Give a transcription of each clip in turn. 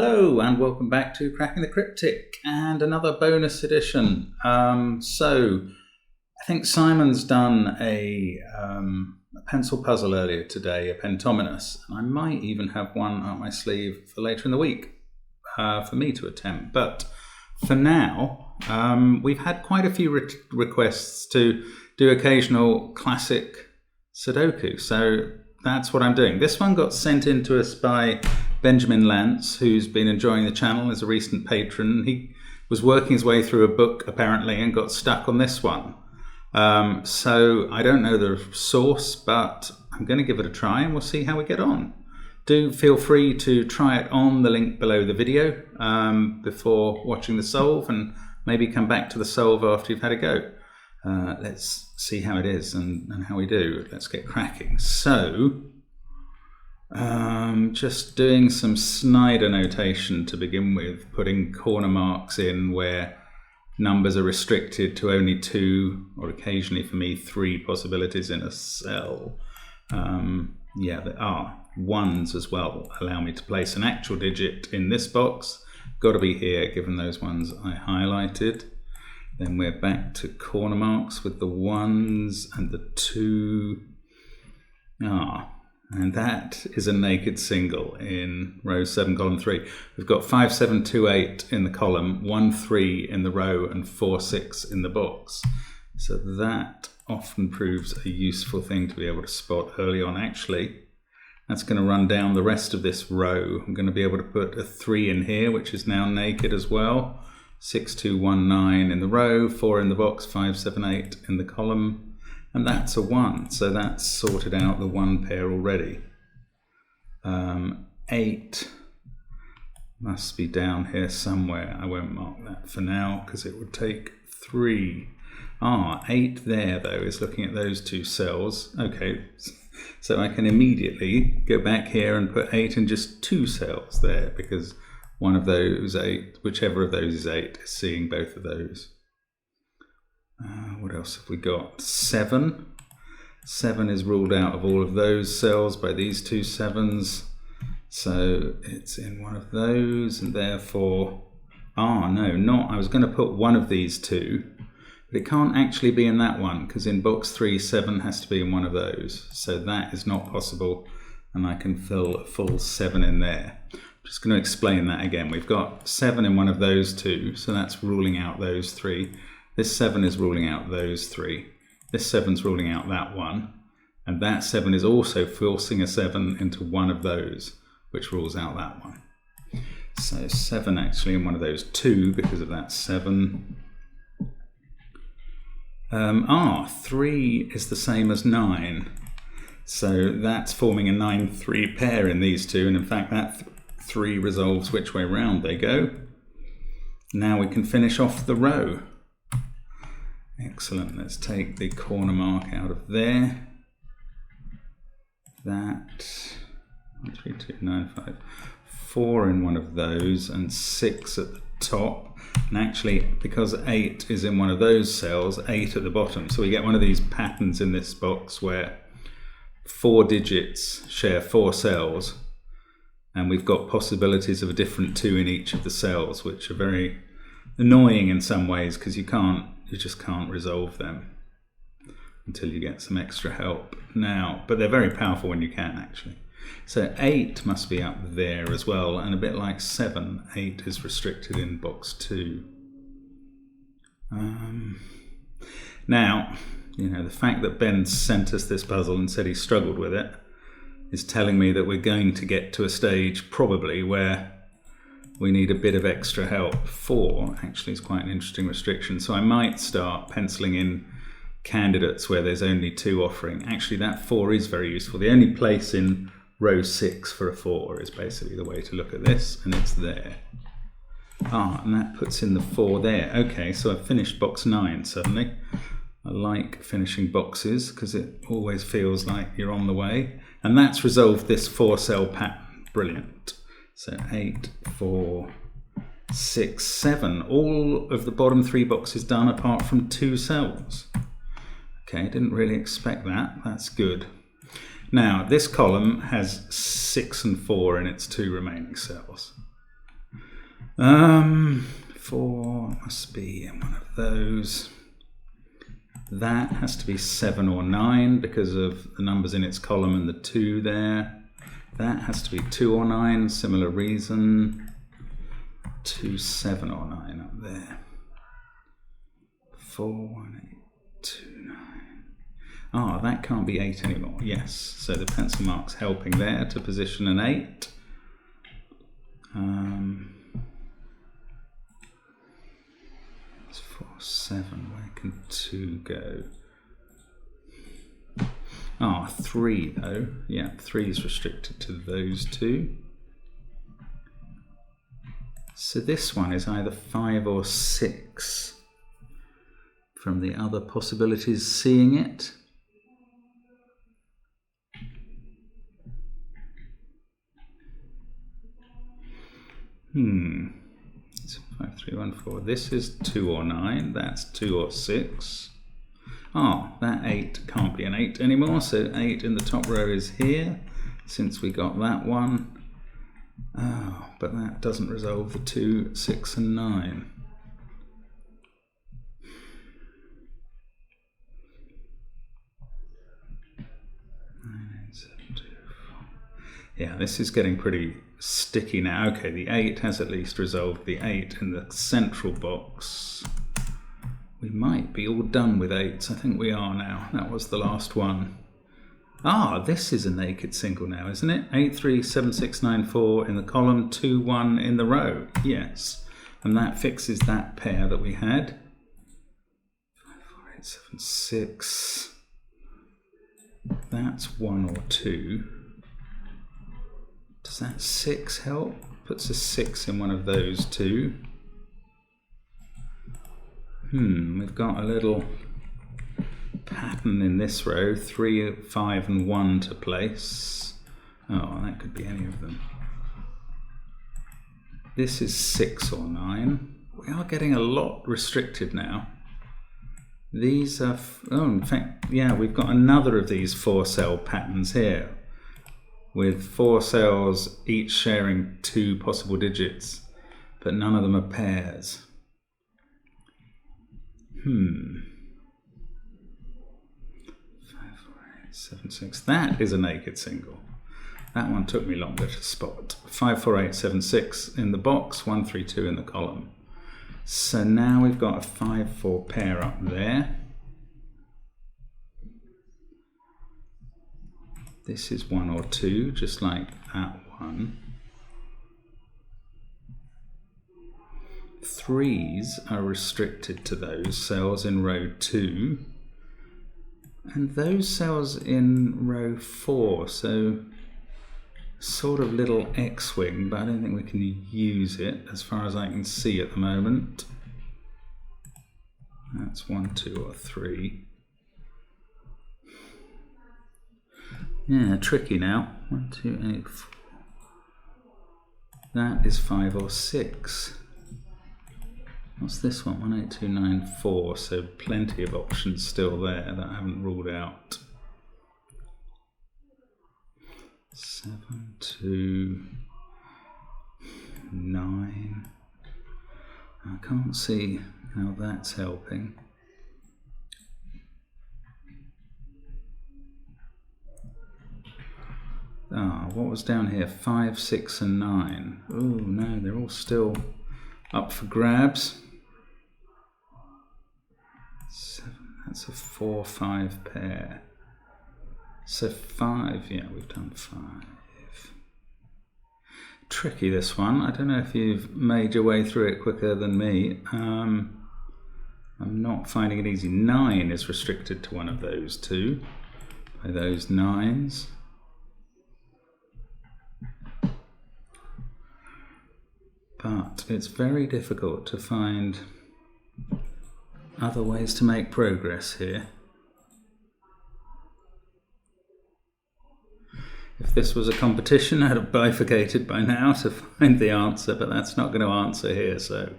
Hello and welcome back to Cracking the Cryptic and another bonus edition. So I think Simon's done a pencil puzzle earlier today, a pentominus, and I might even have one up my sleeve for later in the week for me to attempt. But for now, we've had quite a few requests to do occasional classic Sudoku, so that's what I'm doing. This one got sent in to us by Benjamin Lance, who's been enjoying the channel as a recent patron. He was working his way through a book apparently and got stuck on this one. So I don't know the source, but I'm going to give it a try and we'll see how we get on. Do feel free to try it on the link below the video before watching the solve, and maybe come back to the solve after you've had a go. Let's see how it is and how we do. Let's get cracking. So just doing some Snyder notation to begin with, putting corner marks in where numbers are restricted to only 2, or occasionally for me 3 possibilities in a cell. Yeah, there are 1s as well allow me to place an actual digit in this box. Got to be here given those ones I highlighted. Then we're back to corner marks with the 1s and the 2. And that is a naked single in row 7, column 3. We've got 5, 7, 2, 8 in the column, 1, 3 in the row, and 4, 6 in the box. So that often proves a useful thing to be able to spot early on. Actually, that's going to run down the rest of this row. I'm going to be able to put a 3 in here, which is now naked as well. 6, 2, 1, 9 in the row, 4 in the box, 5, 7, 8 in the column. And that's a 1, so that's sorted out the 1 pair already. 8 must be down here somewhere. I won't mark that for now because it would take 3. 8 there though is looking at those 2 cells. Okay, so I can immediately go back here and put 8 in just 2 cells there, because one of those 8, whichever of those is 8, is seeing both of those. What else have we got? 7. 7 is ruled out of all of those cells by these 2 7s. So it's in one of those, and therefore, no, not. I was going to put one of these 2, but it can't actually be in that one, because in box 3, 7 has to be in one of those. So that is not possible, and I can fill a full 7 in there. I'm just going to explain that again. We've got 7 in one of those 2, so that's ruling out those 3. This 7 is ruling out those 3. This 7's ruling out that 1. And that 7 is also forcing a 7 into one of those, which rules out that one. So 7 actually in one of those 2 because of that 7. 3 is the same as 9. So that's forming a 9-3 pair in these 2. And in fact, that 3 resolves which way round they go. Now we can finish off the row. Excellent. Let's take the corner mark out of there. That 1, 3, 2, 9, 5, 4 in one of those, and 6 at the top. And actually, because 8 is in one of those cells, 8 at the bottom. So we get one of these patterns in this box where 4 digits share 4 cells, and we've got possibilities of a different 2 in each of the cells, which are very annoying in some ways because you just can't resolve them until you get some extra help now, but they're very powerful when you can actually. So 8 must be up there as well, and a bit like 7, 8 is restricted in box 2. Now, the fact that Ben sent us this puzzle and said he struggled with it is telling me that we're going to get to a stage probably where we need a bit of extra help. 4 actually is quite an interesting restriction, so I might start penciling in candidates where there's only 2 offering. Actually, that 4 is very useful. The only place in row 6 for a 4 is basically the way to look at this, and it's there. And that puts in the 4 there. Okay, so I've finished box 9 suddenly. I like finishing boxes because it always feels like you're on the way. And that's resolved this 4-cell pattern. Brilliant. So 8, 4, 6, 7. All of the bottom 3 boxes done apart from 2 cells. Okay, didn't really expect that. That's good. Now, this column has 6 and 4 in its 2 remaining cells. 4 must be in one of those. That has to be 7 or 9 because of the numbers in its column and the 2 there. That has to be 2 or 9, similar reason. 2, 7 or 9 up there. 4, 1, 8, 2, 9. Ah, that can't be 8 anymore. Yes, so the pencil mark's helping there to position an 8. It's 4, 7. Where can 2 go? Ah, 3 though. Yeah, 3 is restricted to those 2. So this one is either 5 or 6. From the other possibilities, seeing it. It's 5, 3, 1, 4. This is 2 or 9. That's 2 or 6. Ah, that 8 can't be an 8 anymore. So 8 in the top row is here, since we got that one. Oh, but that doesn't resolve the 2, 6, and 9. Yeah, this is getting pretty sticky now. Okay, the 8 has at least resolved the 8 in the central box. We might be all done with 8s. I think we are now. That was the last one. Ah, this is a naked single now, isn't it? 8, 3, 7, 6, 9, 4 in the column, 2, 1 in the row. Yes. And that fixes that pair that we had. 5, 4, 8, 7, 6. That's 1 or 2. Does that 6 help? Puts a 6 in one of those 2. We've got a little pattern in this row, 3, 5 and 1 to place. Oh, that could be any of them. This is 6 or 9. We are getting a lot restricted now. These are, oh, in fact, yeah, we've got another of these 4-cell patterns here, with 4 cells each sharing 2 possible digits, but none of them are pairs. 5, 4, 8, 7, 6. That is a naked single. That one took me longer to spot. 5, 4, 8, 7, 6 in the box, 1, 3, 2 in the column. So now we've got a 5, 4 pair up there. This is 1 or 2, just like that one. 3s are restricted to those cells in row 2. And those cells in row 4, so sort of little X-wing, but I don't think we can use it as far as I can see at the moment. That's 1, 2 or 3. Yeah, tricky now. 1, 2, 8, 4. That is 5 or 6. What's this one? 1, 8, 2, 9, 4. So plenty of options still there that I haven't ruled out. 7, 2, 9. I can't see how that's helping. Ah, what was down here? 5, 6 and 9. Oh no, they're all still up for grabs. 7, that's a 4, 5 pair. So 5, yeah, we've done 5. Tricky, this one. I don't know if you've made your way through it quicker than me. I'm not finding it easy. 9 is restricted to one of those 2 by those 9s. But it's very difficult to find other ways to make progress here. If this was a competition, I'd have bifurcated by now to find the answer, but that's not going to answer here. So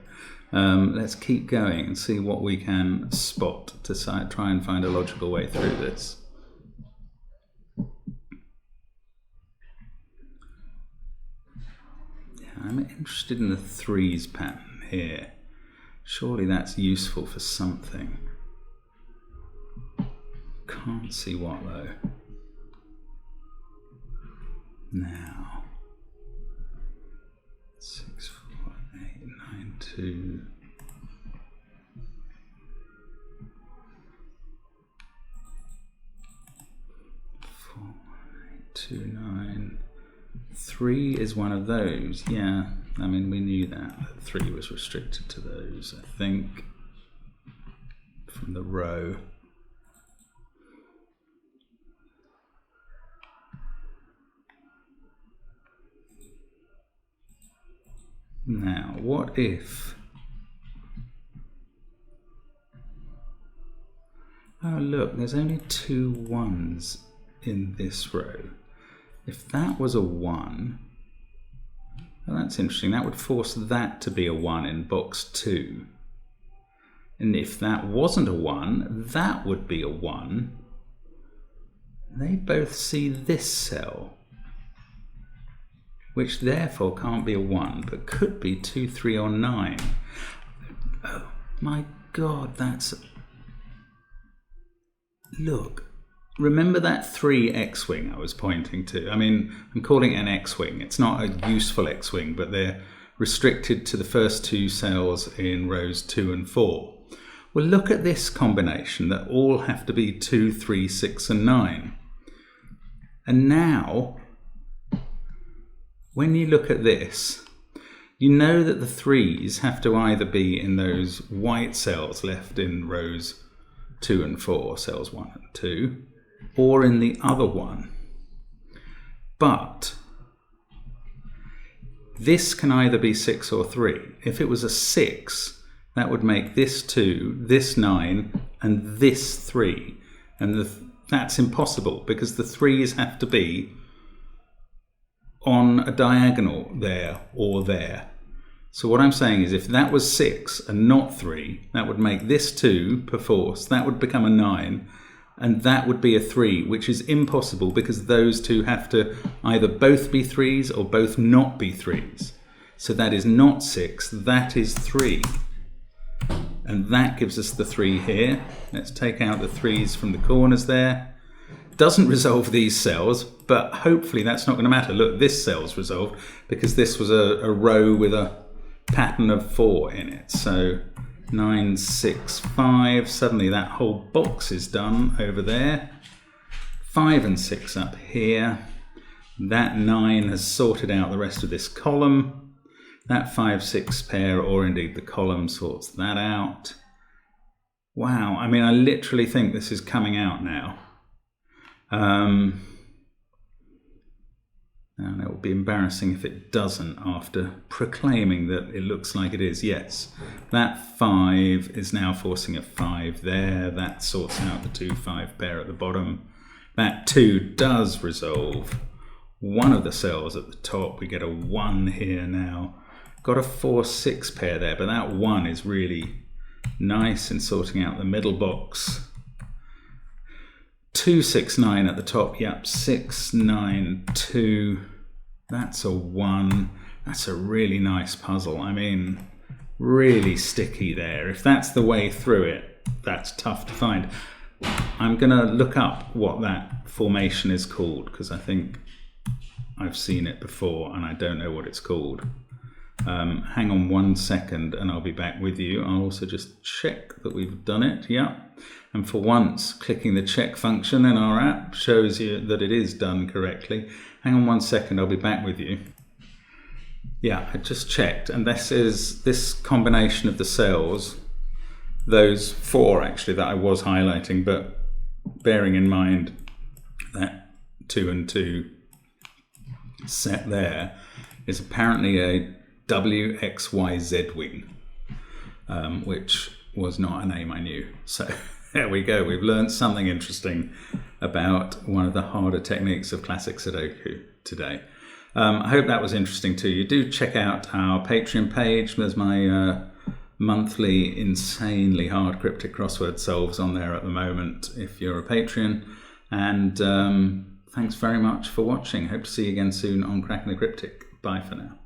let's keep going and see what we can spot to try and find a logical way through this. I'm interested in the 3s pattern here. Surely that's useful for something. Can't see what though. Now, 6, 4, 8, 9, 2. 4, 8, 2, 9. 3 is one of those. Yeah, I mean, we knew that 3 was restricted to those, I think, from the row. Now, what if... Oh, look, there's only 2 1s in this row. If that was a 1, well, that's interesting. That would force that to be a 1 in box 2. And if that wasn't a 1, that would be a 1. They both see this cell, which therefore can't be a 1, but could be 2, 3, or 9. Oh my God, that's... Look, remember that 3 X-wing I was pointing to? I mean, I'm calling it an X-wing. It's not a useful X-wing, but they're restricted to the first 2 cells in rows 2 and 4. Well, look at this combination that all have to be 2, 3, 6, and 9. And now, when you look at this, you know that the 3s have to either be in those white cells left in rows 2 and 4, cells 1 and 2, or in the other one. But this can either be 6 or 3. If it was a 6, that would make this 2, this 9, and this 3. And that's impossible because the 3s have to be on a diagonal there or there. So what I'm saying is if that was 6 and not 3, that would make this 2 perforce, that would become a 9, and that would be a 3, which is impossible because those 2 have to either both be 3s or both not be 3s. So that is not 6, that is 3. And that gives us the 3 here. Let's take out the 3s from the corners there. Doesn't resolve these cells, but hopefully that's not going to matter. Look, this cell's resolved because this was a row with a pattern of 4 in it. So 9, 6, 5. Suddenly that whole box is done over there. 5 and 6 up here. That 9 has sorted out the rest of this column. That 5, 6 pair, or indeed the column, sorts that out. Wow, I mean, I literally think this is coming out now. And it will be embarrassing if it doesn't after proclaiming that it looks like it is. Yes, that 5 is now forcing a 5 there. That sorts out the 2, 5 pair at the bottom. That 2 does resolve one of the cells at the top. We get a 1 here now. Got a 4, 6 pair there, but that 1 is really nice in sorting out the middle box. 2, 6, 9 at the top. Yep, 6, 9, 2. That's a 1. That's a really nice puzzle. I mean, really sticky there. If that's the way through it, that's tough to find. I'm going to look up what that formation is called because I think I've seen it before and I don't know what it's called. Hang on 1 second and I'll be back with you. I'll also just check that we've done it. Yeah. And for once, clicking the check function in our app shows you that it is done correctly. Hang on 1 second, I'll be back with you. Yeah, I just checked, and this is this combination of the cells, those 4 actually that I was highlighting, but bearing in mind that 2 and 2 set there is apparently a WXYZ wing, which was not a name I knew. So there we go. We've learned something interesting about one of the harder techniques of classic Sudoku today. I hope that was interesting to you. Do check out our Patreon page. There's my monthly insanely hard cryptic crossword solves on there at the moment if you're a Patreon. And thanks very much for watching. Hope to see you again soon on Cracking the Cryptic. Bye for now.